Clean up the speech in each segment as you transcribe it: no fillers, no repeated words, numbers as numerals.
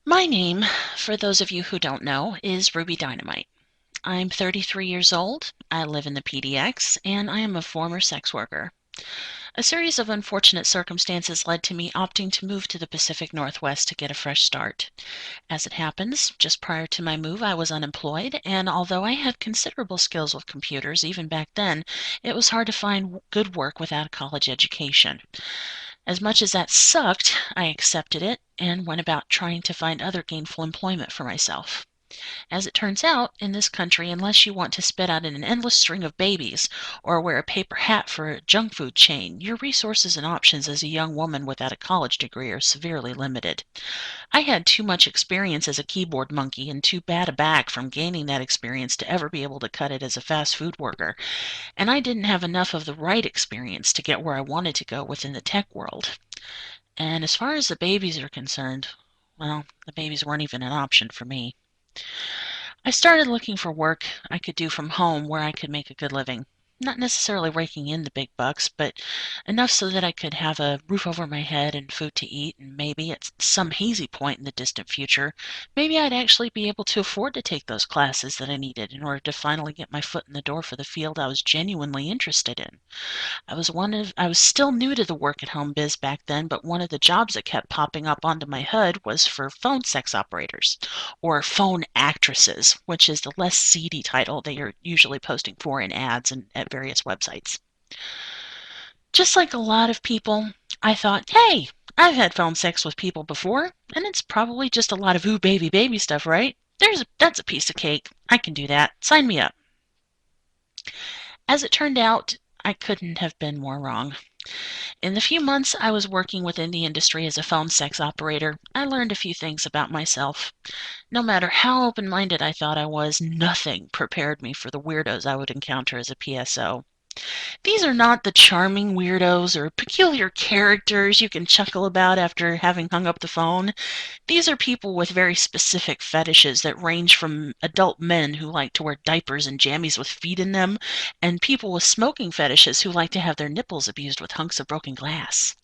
My name, for those of you who don't know, is Ruby Dynamite. I'm 33 years old, I live in the PDX, and I am a former sex worker. A series of unfortunate circumstances led to me opting to move to the Pacific Northwest to get a fresh start. As it happens, just prior to my move, I was unemployed, and although I had considerable skills with computers even back then, it was hard to find good work without a college education. As much as that sucked, I accepted it and went about trying to find other gainful employment for myself. As it turns out, in this country, unless you want to spit out an endless string of babies or wear a paper hat for a junk food chain, your resources and options as a young woman without a college degree are severely limited. I had too much experience as a keyboard monkey and too bad a back from gaining that experience to ever be able to cut it as a fast food worker, and I didn't have enough of the right experience to get where I wanted to go within the tech world. And as far as the babies are concerned, well, the babies weren't even an option for me. I started looking for work I could do from home where I could make a good living. Not necessarily raking in the big bucks, but enough so that I could have a roof over my head and food to eat, and maybe at some hazy point in the distant future, maybe I'd actually be able to afford to take those classes that I needed in order to finally get my foot in the door for the field I was genuinely interested in. I was still new to the work at home biz back then, but one of the jobs that kept popping up onto my HUD was for phone sex operators, or phone actresses, which is the less seedy title they are usually posting for in ads and at various websites. Just like a lot of people, I thought, hey, I've had phone sex with people before, and it's probably just a lot of ooh baby baby stuff, right? That's a piece of cake. I can do that. Sign me up. As it turned out, I couldn't have been more wrong. In the few months I was working within the industry as a phone sex operator, I learned a few things about myself. No matter how open-minded I thought I was, nothing prepared me for the weirdos I would encounter as a PSO. These are not the charming weirdos or peculiar characters you can chuckle about after having hung up the phone. These are people with very specific fetishes that range from adult men who like to wear diapers and jammies with feet in them, and people with smoking fetishes who like to have their nipples abused with hunks of broken glass.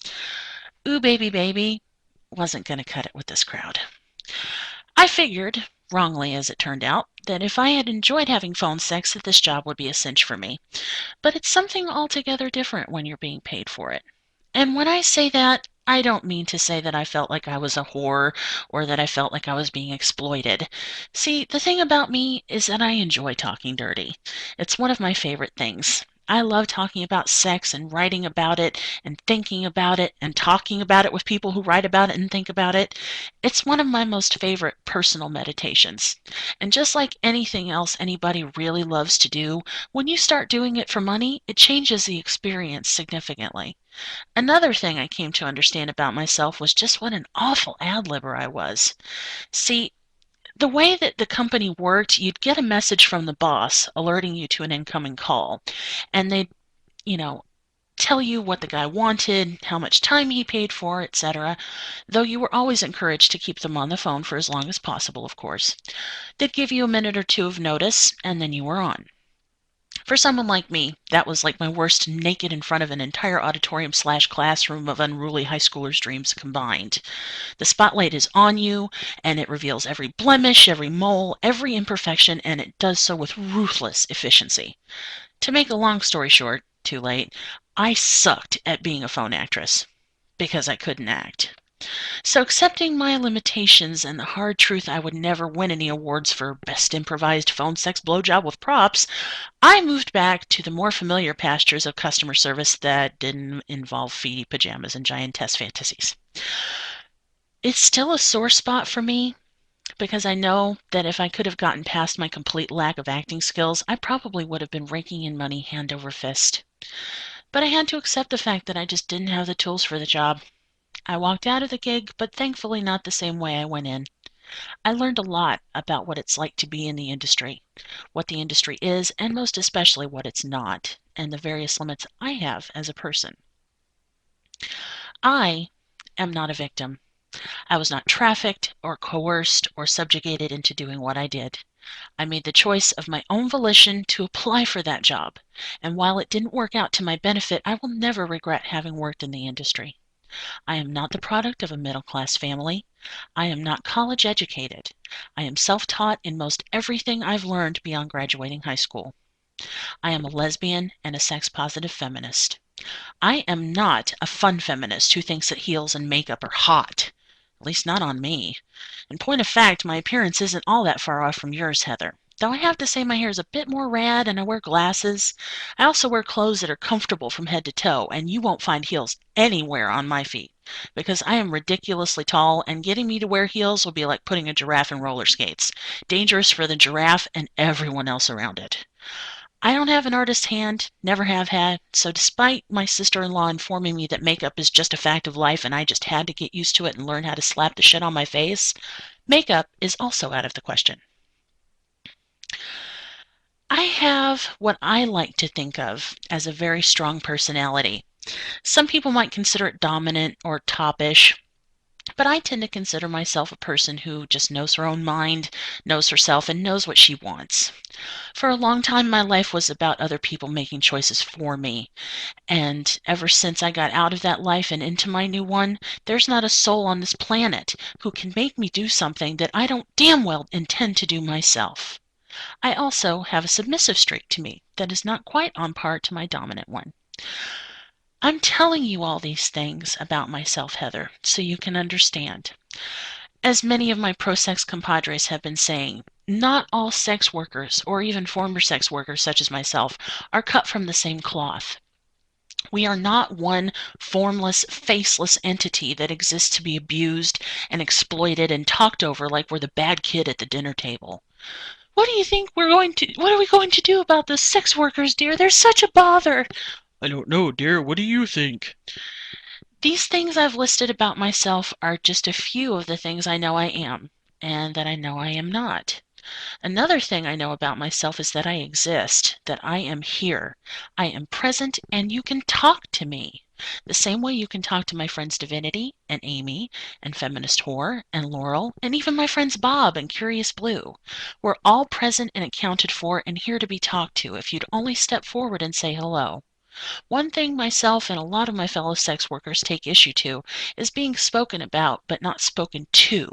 Ooh, baby, baby wasn't going to cut it with this crowd. I figured, wrongly as it turned out, that if I had enjoyed having phone sex, that this job would be a cinch for me. But it's something altogether different when you're being paid for it. And when I say that, I don't mean to say that I felt like I was a whore or that I felt like I was being exploited. See, the thing about me is that I enjoy talking dirty. It's one of my favorite things. I love talking about sex and writing about it and thinking about it and talking about it with people who write about it and think about it. It's one of my most favorite personal meditations. And just like anything else anybody really loves to do, when you start doing it for money, it changes the experience significantly. Another thing I came to understand about myself was just what an awful ad-libber I was. See, the way that the company worked, you'd get a message from the boss alerting you to an incoming call, and they'd, you know, tell you what the guy wanted, how much time he paid for, etc., though you were always encouraged to keep them on the phone for as long as possible, of course. They'd give you a minute or two of notice, and then you were on. For someone like me, that was like my worst naked in front of an entire auditorium/classroom of unruly high schoolers' dreams combined. The spotlight is on you, and it reveals every blemish, every mole, every imperfection, and it does so with ruthless efficiency. To make a long story short, too late, I sucked at being a phone actress because I couldn't act. So accepting my limitations and the hard truth I would never win any awards for Best Improvised Phone Sex Blowjob with Props, I moved back to the more familiar pastures of customer service that didn't involve feety pajamas and giantess fantasies. It's still a sore spot for me because I know that if I could have gotten past my complete lack of acting skills, I probably would have been raking in money hand over fist. But I had to accept the fact that I just didn't have the tools for the job. I walked out of the gig, but thankfully not the same way I went in. I learned a lot about what it's like to be in the industry, what the industry is, and most especially what it's not, and the various limits I have as a person. I am not a victim. I was not trafficked or coerced or subjugated into doing what I did. I made the choice of my own volition to apply for that job, and while it didn't work out to my benefit, I will never regret having worked in the industry. I am not the product of a middle-class family. I am not college educated. I am self-taught in most everything I've learned beyond graduating high school. I am a lesbian and a sex-positive feminist. I am not a fun feminist who thinks that heels and makeup are hot. At least not on me. In point of fact, my appearance isn't all that far off from yours, Heather. Though I have to say my hair is a bit more rad and I wear glasses. I also wear clothes that are comfortable from head to toe, and you won't find heels anywhere on my feet because I am ridiculously tall, and getting me to wear heels will be like putting a giraffe in roller skates. Dangerous for the giraffe and everyone else around it. I don't have an artist's hand, never have had, so despite my sister-in-law informing me that makeup is just a fact of life and I just had to get used to it and learn how to slap the shit on my face, makeup is also out of the question. I have what I like to think of as a very strong personality. Some people might consider it dominant or toppish, but I tend to consider myself a person who just knows her own mind, knows herself, and knows what she wants. For a long time, my life was about other people making choices for me. And ever since I got out of that life and into my new one, there's not a soul on this planet who can make me do something that I don't damn well intend to do myself. I also have a submissive streak to me that is not quite on par to my dominant one. I'm telling you all these things about myself, Heather, so you can understand. As many of my pro-sex compadres have been saying, not all sex workers, or even former sex workers such as myself, are cut from the same cloth. We are not one formless, faceless entity that exists to be abused and exploited and talked over like we're the bad kid at the dinner table. What are we going to do about the sex workers, dear? They're such a bother. I don't know, dear. What do you think? These things I've listed about myself are just a few of the things I know I am, and that I know I am not. Another thing I know about myself is that I exist, that I am here. I am present, and you can talk to me. The same way you can talk to my friends Divinity, and Amy, and Feminist Whore, and Laurel, and even my friends Bob and Curious Blue. We're all present and accounted for and here to be talked to if you'd only step forward and say hello. One thing myself and a lot of my fellow sex workers take issue to is being spoken about but not spoken to.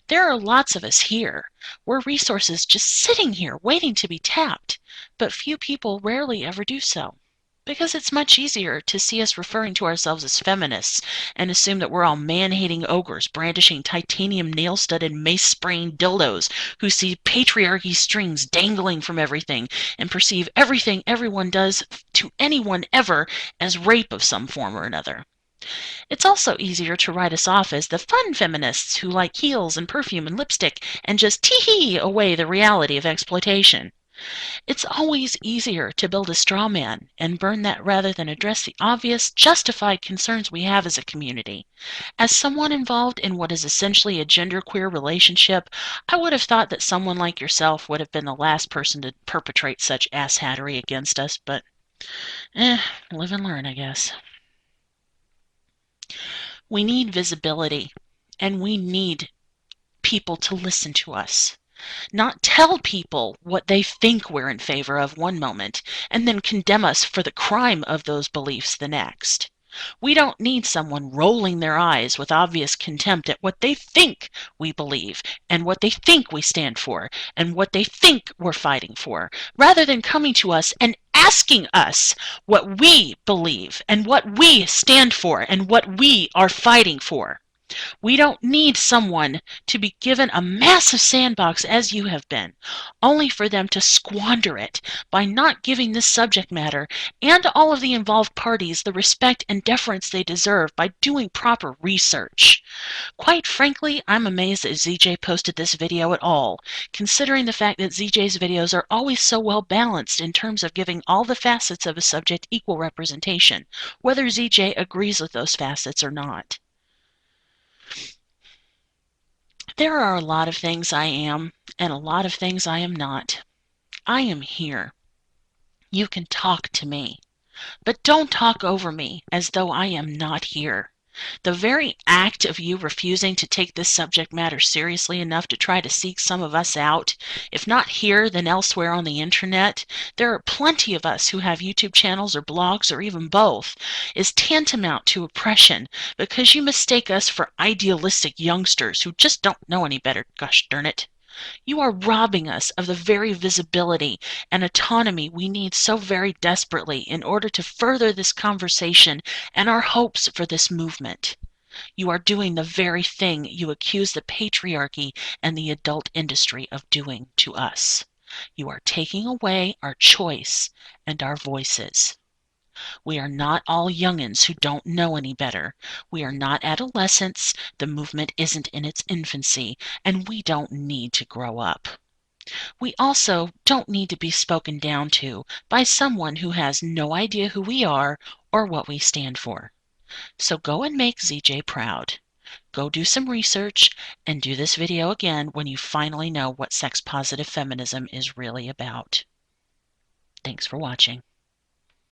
There are lots of us here. We're resources just sitting here waiting to be tapped, but few people rarely ever do so. Because it's much easier to see us referring to ourselves as feminists and assume that we're all man-hating ogres brandishing titanium nail-studded mace-spraying dildos who see patriarchy strings dangling from everything and perceive everything everyone does to anyone ever as rape of some form or another. It's also easier to write us off as the fun feminists who like heels and perfume and lipstick and just tee-hee away the reality of exploitation. It's always easier to build a straw man and burn that rather than address the obvious, justified concerns we have as a community. As someone involved in what is essentially a genderqueer relationship, I would have thought that someone like yourself would have been the last person to perpetrate such asshattery against us, but live and learn, I guess. We need visibility, and we need people to listen to us. Not tell people what they think we're in favor of one moment and then condemn us for the crime of those beliefs the next. We don't need someone rolling their eyes with obvious contempt at what they think we believe and what they think we stand for and what they think we're fighting for, rather than coming to us and asking us what we believe and what we stand for and what we are fighting for. We don't need someone to be given a massive sandbox as you have been, only for them to squander it by not giving this subject matter and all of the involved parties the respect and deference they deserve by doing proper research. Quite frankly, I'm amazed that ZJ posted this video at all, considering the fact that ZJ's videos are always so well balanced in terms of giving all the facets of a subject equal representation, whether ZJ agrees with those facets or not. There are a lot of things I am and a lot of things I am not. I am here. You can talk to me, but don't talk over me as though I am not here. The very act of you refusing to take this subject matter seriously enough to try to seek some of us out, if not here, then elsewhere on the internet, there are plenty of us who have YouTube channels or blogs or even both, is tantamount to oppression because you mistake us for idealistic youngsters who just don't know any better, gosh darn it. You are robbing us of the very visibility and autonomy we need so very desperately in order to further this conversation and our hopes for this movement. You are doing the very thing you accuse the patriarchy and the adult industry of doing to us. You are taking away our choice and our voices. We are not all youngins who don't know any better. We are not adolescents. The movement isn't in its infancy, and we don't need to grow up. We also don't need to be spoken down to by someone who has no idea who we are or what we stand for. So go and make ZJ proud. Go do some research and do this video again when you finally know what sex-positive feminism is really about. Thanks for watching.